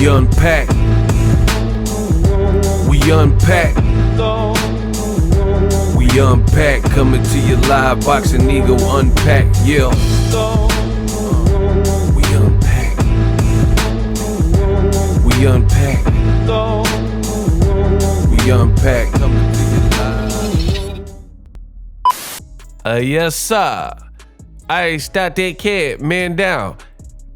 We unpack. We unpack. We unpack. Coming to you live, Boxing Ego unpack. Yeah. We unpack. We unpack. We unpack. Coming to you live. Yes, sir. Hey, stop that cat, man down.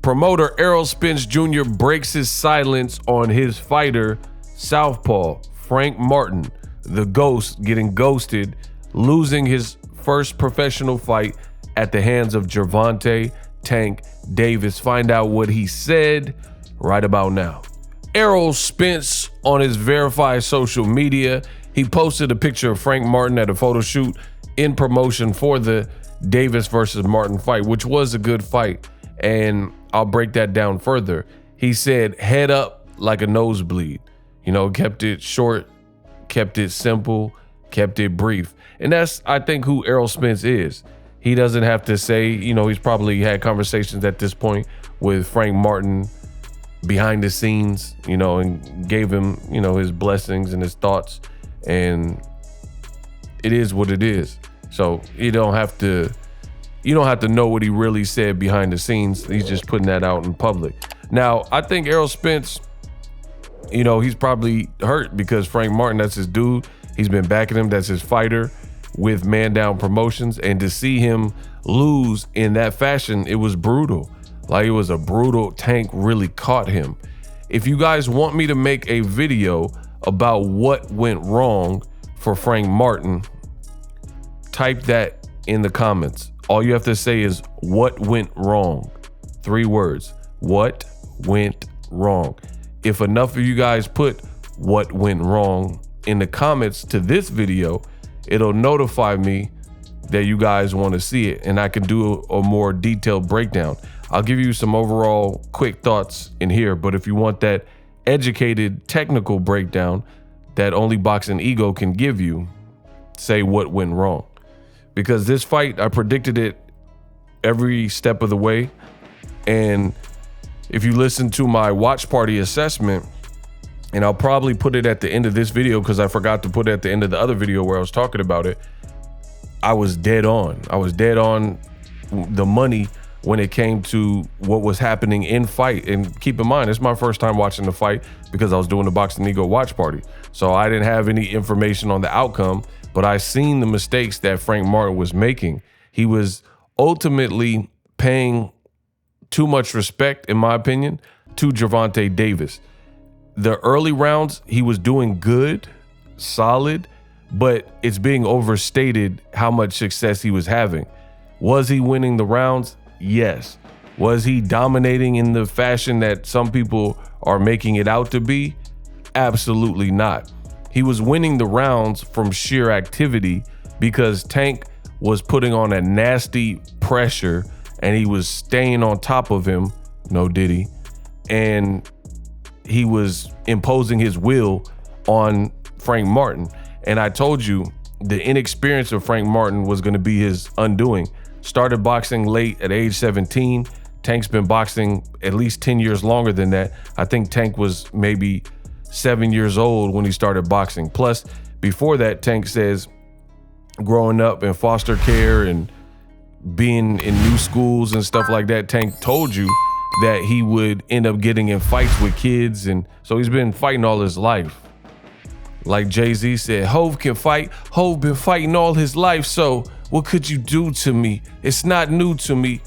Promoter Errol Spence Jr. breaks his silence on his fighter, Southpaw Frank Martin, the ghost, getting ghosted, losing his first professional fight at the hands of Gervonta Tank Davis. Find out what he said right about now. Errol Spence on his verified social media, he posted a picture of Frank Martin at a photo shoot in promotion for the Davis versus Martin fight, which was a good fight. And I'll break that down further. He said, head up like a nosebleed. You know, kept it short, kept it simple, kept it brief. And that's, I think, who Errol Spence is. He doesn't have to say, you know, he's probably had conversations at this point with Frank Martin behind the scenes, you know, and gave him, you know, his blessings and his thoughts. And it is what it is. So you don't have to know what he really said behind the scenes. He's just putting that out in public. Now, I think Errol Spence, you know, he's probably hurt because Frank Martin, that's his dude. He's been backing him. That's his fighter with Man Down Promotions. And to see him lose in that fashion, it was brutal. Like, it was a brutal. Tank really caught him. If you guys want me to make a video about what went wrong for Frank Martin, type that in the comments. All you have to say is what went wrong. 3 words. What went wrong? If enough of you guys put what went wrong in the comments to this video, it'll notify me that you guys want to see it, and I can do a more detailed breakdown. I'll give you some overall quick thoughts in here, but if you want that educated technical breakdown that only Boxing Ego can give you, say what went wrong. Because this fight, I predicted it every step of the way. And if you listen to my watch party assessment, and I'll probably put it at the end of this video because I forgot to put it at the end of the other video where I was talking about it, I was dead on. I was dead on the money when it came to what was happening in fight. And keep in mind, it's my first time watching the fight because I was doing the Boxing Ego watch party. So I didn't have any information on the outcome, but I seen the mistakes that Frank Martin was making. He was ultimately paying too much respect, in my opinion, to Gervonta Davis. The early rounds, he was doing good, solid, but it's being overstated how much success he was having. Was he winning the rounds? Yes. Was he dominating in the fashion that some people are making it out to be? Absolutely not. He was winning the rounds from sheer activity because Tank was putting on a nasty pressure and he was staying on top of him, no diddy, and he was imposing his will on Frank Martin. And I told you the inexperience of Frank Martin was going to be his undoing. Started boxing late at age 17. Tank's been boxing at least 10 years longer than that. I think Tank was maybe 7 years old when he started boxing. Plus, before that, Tank says growing up in foster care and being in new schools and stuff like that, Tank told you that he would end up getting in fights with kids. And so he's been fighting all his life. Like Jay-Z said, Hov can fight. Hov been fighting all his life. So what could you do to me? It's not new to me.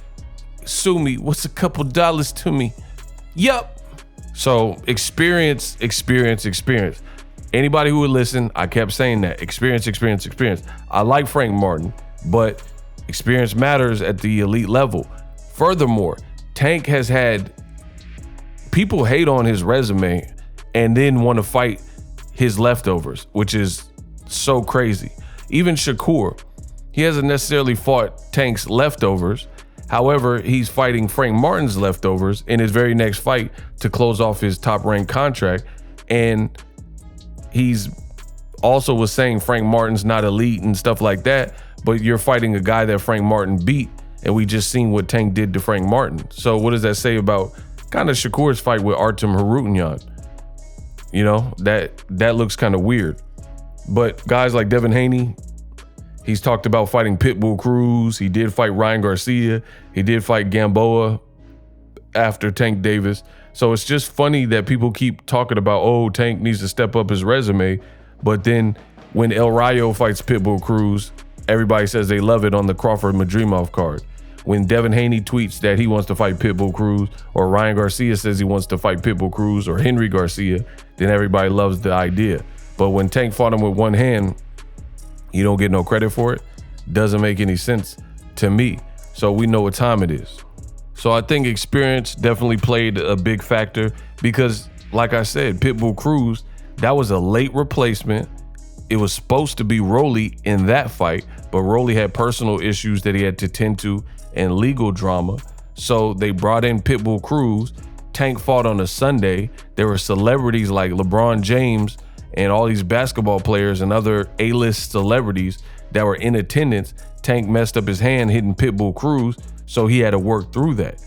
Sue me. What's a couple dollars to me? Yup. So experience. Anybody who would listen, I kept saying that. Experience. I like Frank Martin, but experience matters at the elite level. Furthermore, Tank has had people hate on his resume and then want to fight his leftovers, which is so crazy. Even Shakur, he hasn't necessarily fought Tank's leftovers. However, he's fighting Frank Martin's leftovers in his very next fight to close off his top-ranked contract. And he's also was saying Frank Martin's not elite and stuff like that, but you're fighting a guy that Frank Martin beat, and we just seen what Tank did to Frank Martin. So what does that say about Kind of Shakur's fight with Artem Harutyunyan. You know, that looks kind of weird. But guys like Devin Haney, he's talked about fighting Pitbull Cruz. He did fight Ryan Garcia. He did fight Gamboa after Tank Davis. So it's just funny that people keep talking about, oh, Tank needs to step up his resume. But then when El Rayo fights Pitbull Cruz, everybody says they love it on the Crawford-Madrimov card. When Devin Haney tweets that he wants to fight Pitbull Cruz, or Ryan Garcia says he wants to fight Pitbull Cruz, or Henry Garcia, then everybody loves the idea. But when Tank fought him with one hand, you don't get no credit for it. Doesn't make any sense to me. So we know what time it is. So I think experience definitely played a big factor because, like I said, Pitbull Cruz, that was a late replacement. It was supposed to be Rolly in that fight, but Rolly had personal issues that he had to tend to and legal drama. So they brought in Pitbull Cruz. Tank fought on a Sunday. There were celebrities like LeBron James and all these basketball players and other A-list celebrities that were in attendance. Tank messed up his hand hitting Pitbull Cruz, so he had to work through that.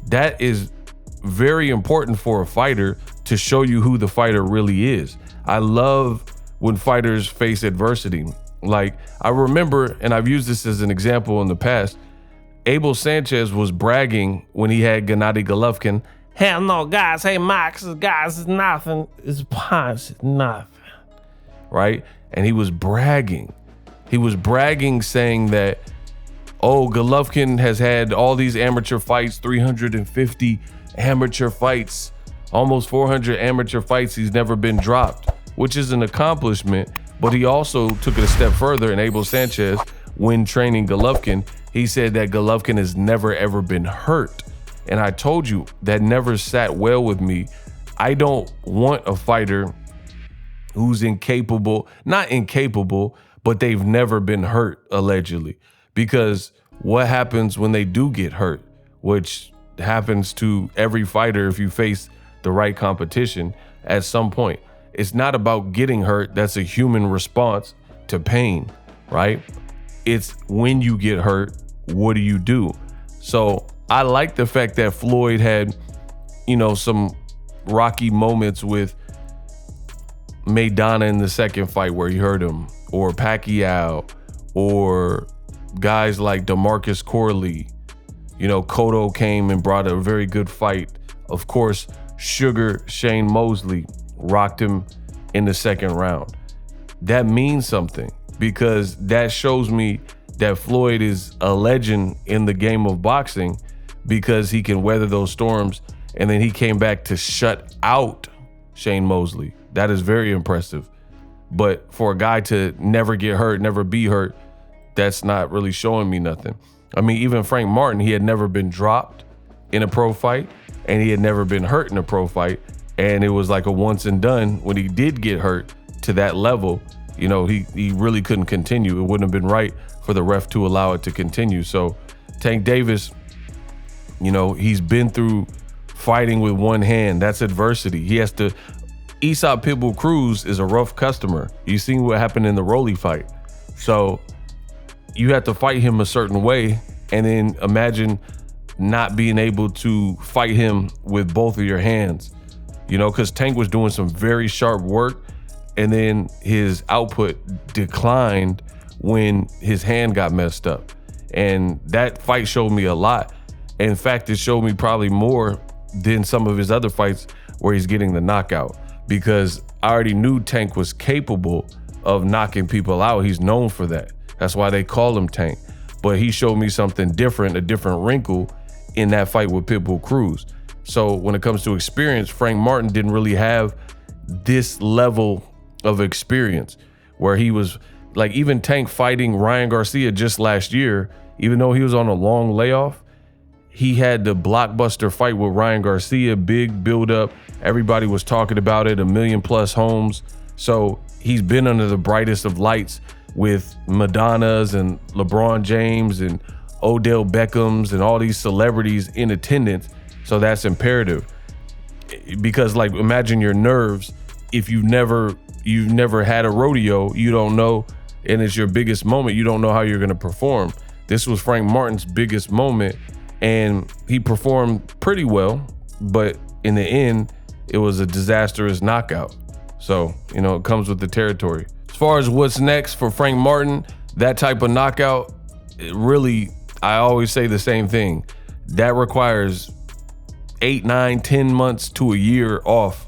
That is very important for a fighter to show you who the fighter really is. I love when fighters face adversity. Like, I remember, and I've used this as an example in the past, Abel Sanchez was bragging when he had Gennady Golovkin. Hell no, guys. Hey, Max, guys, it's nothing. It's punch, it's nothing. Right? And he was bragging. He was bragging, saying that, oh, Golovkin has had all these amateur fights, 350 amateur fights, almost 400 amateur fights. He's never been dropped, which is an accomplishment. But he also took it a step further, and Abel Sanchez, when training Golovkin, he said that Golovkin has never, ever been hurt. And I told you, that never sat well with me. I don't want a fighter who's incapable, not incapable, but they've never been hurt, allegedly. Because what happens when they do get hurt, which happens to every fighter if you face the right competition at some point. It's not about getting hurt. That's a human response to pain, right? It's when you get hurt, what do you do? So I like the fact that Floyd had, you know, some rocky moments with Maidana in the second fight where he hurt him, or Pacquiao, or guys like DeMarcus Corley. You know, Cotto came and brought a very good fight. Of course, Sugar Shane Mosley rocked him in the second round. That means something because that shows me that Floyd is a legend in the game of boxing because he can weather those storms. And then he came back to shut out Shane Mosley. That is very impressive. But for a guy to never get hurt, never be hurt, that's not really showing me nothing. I mean, even Frank Martin, he had never been dropped in a pro fight and he had never been hurt in a pro fight. And it was like a once and done. When he did get hurt to that level, you know, he really couldn't continue. It wouldn't have been right for the ref to allow it to continue. So Tank Davis, you know, he's been through fighting with one hand. That's adversity. He has to. Aesop Pitbull Cruz is a rough customer. You seen what happened in the Rolly fight. So you have to fight him a certain way, and then imagine not being able to fight him with both of your hands. You know, because Tank was doing some very sharp work, and then his output declined when his hand got messed up. And that fight showed me a lot. In fact, it showed me probably more than some of his other fights where he's getting the knockout, because I already knew Tank was capable of knocking people out. He's known for that. That's why they call him Tank. But he showed me something different, a different wrinkle in that fight with Pitbull Cruz. So when it comes to experience, Frank Martin didn't really have this level of experience where he was like, even Tank fighting Ryan Garcia just last year, even though he was on a long layoff, he had the blockbuster fight with Ryan Garcia, big build up. Everybody was talking about it, 1 million plus homes. So he's been under the brightest of lights with Madonnas and LeBron James and Odell Beckhams and all these celebrities in attendance. So that's imperative, because like, imagine your nerves. If you've never had a rodeo, you don't know, and it's your biggest moment, you don't know how you're going to perform. This was Frank Martin's biggest moment, and he performed pretty well. but in the end, it was a disastrous knockout. So, you know, it comes with the territory. As far as what's next for Frank Martin, that type of knockout, it really, I always say the same thing. That requires 8, 9, 10 months to a year off.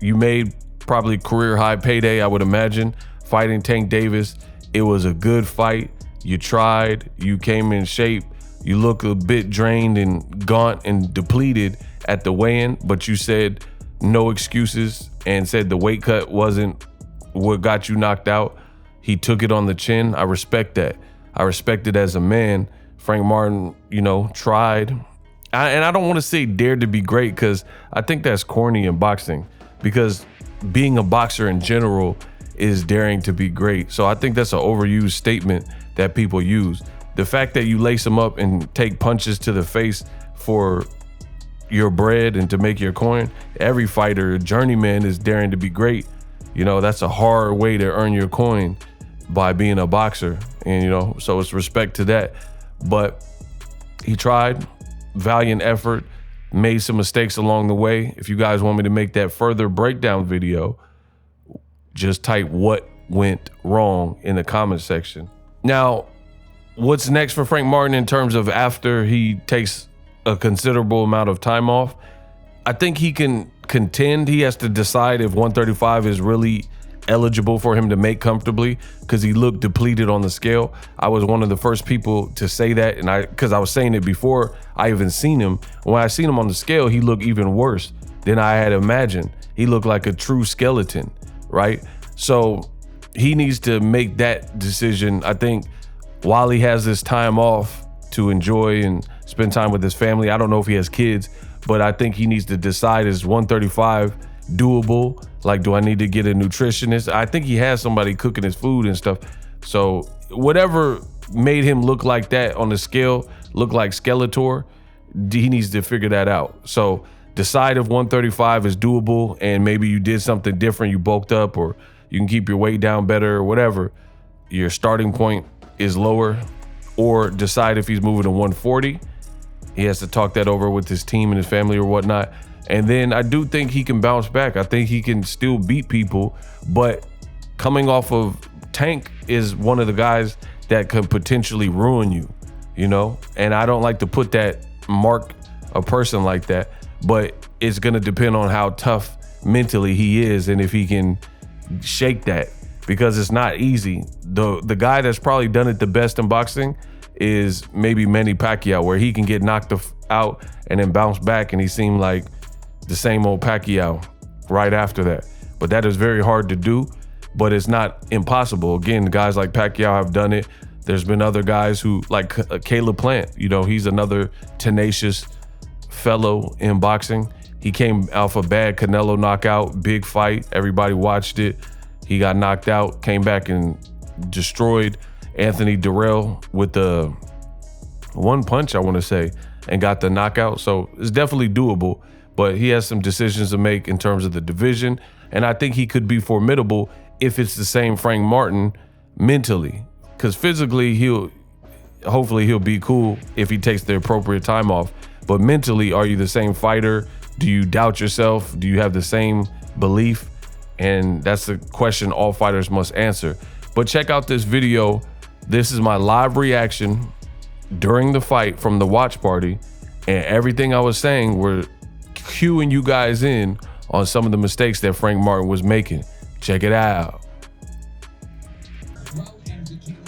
You made probably career high payday, I would imagine, fighting Tank Davis. It was a good fight. You tried, you came in shape. You look a bit drained and gaunt and depleted at the weigh-in, but you said no excuses and said the weight cut wasn't what got you knocked out. He took it on the chin. I respect that. I respect it as a man. Frank Martin, you know, tried. And I don't want to say dared to be great, because I think that's corny in boxing, because being a boxer in general is daring to be great. So I think that's an overused statement that people use. The fact that you lace them up and take punches to the face for your bread and to make your coin, every fighter, journeyman, is daring to be great. You know, that's a hard way to earn your coin, by being a boxer. And, you know, so it's respect to that. But he tried, valiant effort, made some mistakes along the way. If you guys want me to make that further breakdown video, just type what went wrong in the comment section. Now, what's next for Frank Martin in terms of after he takes a considerable amount of time off? I think he can contend. He has to decide if 135 is really eligible for him to make comfortably, because he looked depleted on the scale. I was one of the first people to say that, and because I was saying it before I even seen him. When I seen him on the scale, he looked even worse than I had imagined. He looked like a true skeleton, right? So he needs to make that decision, I think, while he has this time off to enjoy and spend time with his family. I don't know if he has kids, but I think he needs to decide, is 135 doable? Like, do I need to get a nutritionist? I think he has somebody cooking his food and stuff. So whatever made him look like that on the scale, look like Skeletor, he needs to figure that out. So decide if 135 is doable, and maybe you did something different, you bulked up, or you can keep your weight down better, or whatever. Your starting point is lower. Or decide if he's moving to 140. He has to talk that over with his team and his family or whatnot. And then I do think he can bounce back. I think he can still beat people, but coming off of Tank is one of the guys that could potentially ruin you, you know? And I don't like to put that mark a person like that, but it's gonna depend on how tough mentally he is and if he can shake that, because it's not easy. The guy that's probably done it the best in boxing is maybe Manny Pacquiao, where he can get knocked out and then bounce back, and he seemed like the same old Pacquiao right after that. But that is very hard to do, but it's not impossible. Again, guys like Pacquiao have done it. There's been other guys who, like Caleb Plant, you know, he's another tenacious fellow in boxing. He came off a bad Canelo knockout, big fight. Everybody watched it. He got knocked out, came back and destroyed Anthony Durrell with the one punch, I want to say, and got the knockout. So it's definitely doable, but he has some decisions to make in terms of the division. And I think he could be formidable if it's the same Frank Martin mentally, because physically hopefully he'll be cool if he takes the appropriate time off. But mentally, are you the same fighter? Do you doubt yourself? Do you have the same belief? And that's the question all fighters must answer. But check out this video. This is my live reaction during the fight from the watch party, and everything I was saying, we're cueing you guys in on some of the mistakes that Frank Martin was making. Check it out.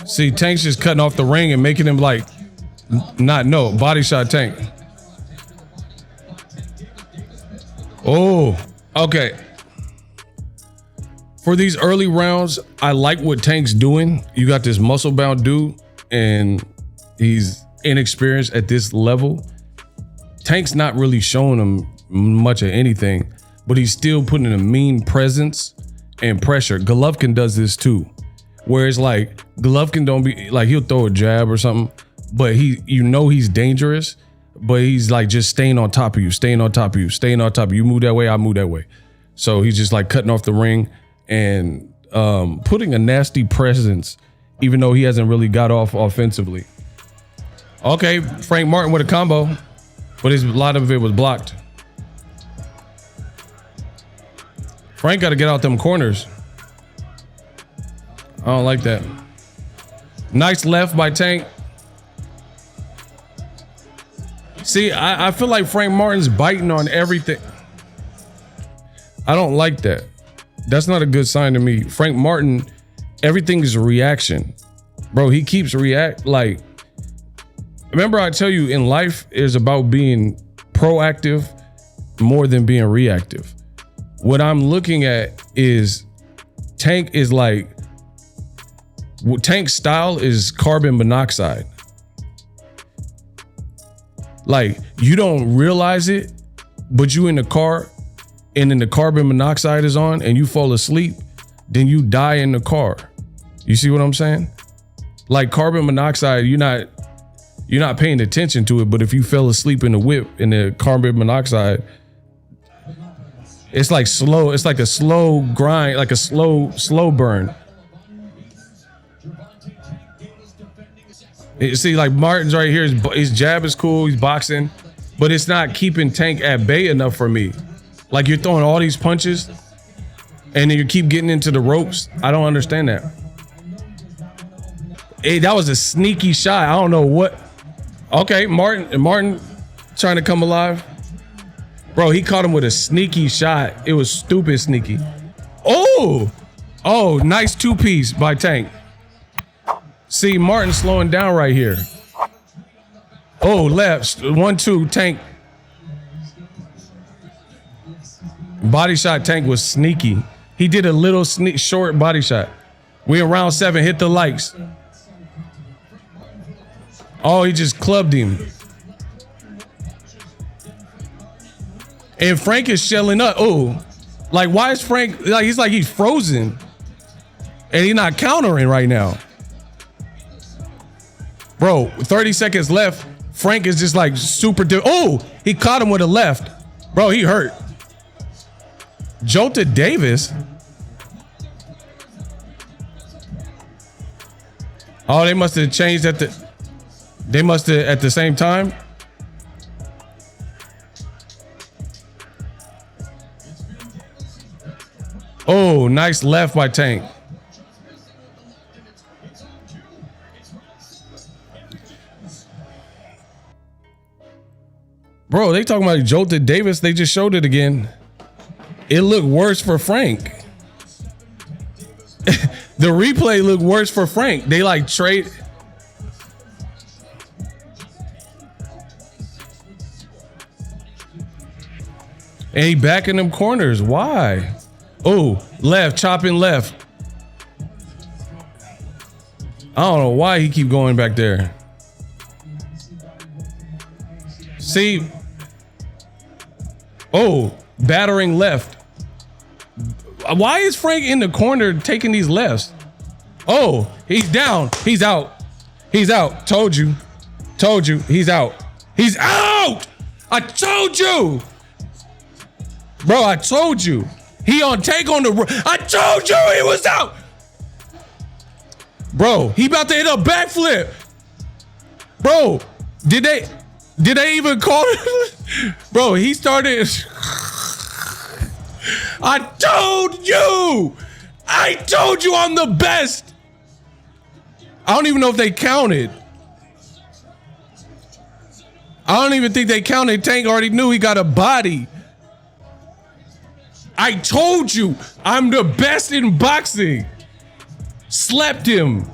See, Tank's just cutting off the ring and making him like, body shot Tank. Oh, okay. For these early rounds, I like what Tank's doing. You got this muscle-bound dude, and he's inexperienced at this level. Tank's not really showing him much of anything, but he's still putting in a mean presence and pressure. Golovkin does this too, where it's like Golovkin don't be like, he'll throw a jab or something, but he's dangerous, but he's like just staying on top of you, staying on top of you, staying on top of you. You move that way, I move that way. So he's just like cutting off the ring and putting a nasty presence, even though he hasn't really got off offensively. Okay, Frank Martin with a combo, but a lot of it was blocked. Frank got to get out them corners. I don't like that. Nice left by Tank. See, I feel like Frank Martin's biting on everything. I don't like that. That's not a good sign to me. Frank Martin, everything is a reaction. Bro, he keeps like, remember I tell you in life is about being proactive more than being reactive. What I'm looking at is Tank is like, Tank's style is carbon monoxide. Like, you don't realize it, but you in the car and then the carbon monoxide is on and you fall asleep, then you die in the car. You see what I'm saying? Like carbon monoxide, you're not paying attention to it, but if you fell asleep in the whip and the carbon monoxide, it's like slow, it's like a slow grind, like a slow burn. You see, like Martin's right here, his jab is cool, he's boxing, but it's not keeping Tank at bay enough for me. Like you're throwing all these punches and then you keep getting into the ropes. I don't understand that. Hey, that was a sneaky shot. I don't know what. Okay, Martin trying to come alive. Bro, he caught him with a sneaky shot. It was stupid sneaky. Oh, nice two-piece by Tank. See, Martin slowing down right here. Oh, left, 1-2, Tank. Body shot Tank was sneaky. He did a little short body shot. We in round 7, hit the likes. Oh, he just clubbed him. And Frank is shelling up. Oh, like why is Frank, like he's frozen. And he's not countering right now. Bro, 30 seconds left. Frank is just like super, oh, he caught him with a left. Bro, he hurt. Jolted Davis. Oh, they must have changed at the same time. Oh, nice left by Tank. Bro, they talking about Jolted Davis. They just showed it again. It looked worse for Frank. The replay looked worse for Frank. They like trade. And he back in them corners. Why? Oh, left, chopping left. I don't know why he keep going back there. See. Oh, battering left. Why is Frank in the corner taking these lefts? Oh, he's down. He's out. He's out. Told you. Told you. He's out. He's out. I told you. Bro, I told you. He on Tank on the. I told you he was out. Bro, he about to hit a backflip. Bro, did they even call it? Bro, he started. I told you. I told you I'm the best. I don't even know if they counted. I don't even think they counted. Tank already knew he got a body. I told you I'm the best in boxing. Slept him.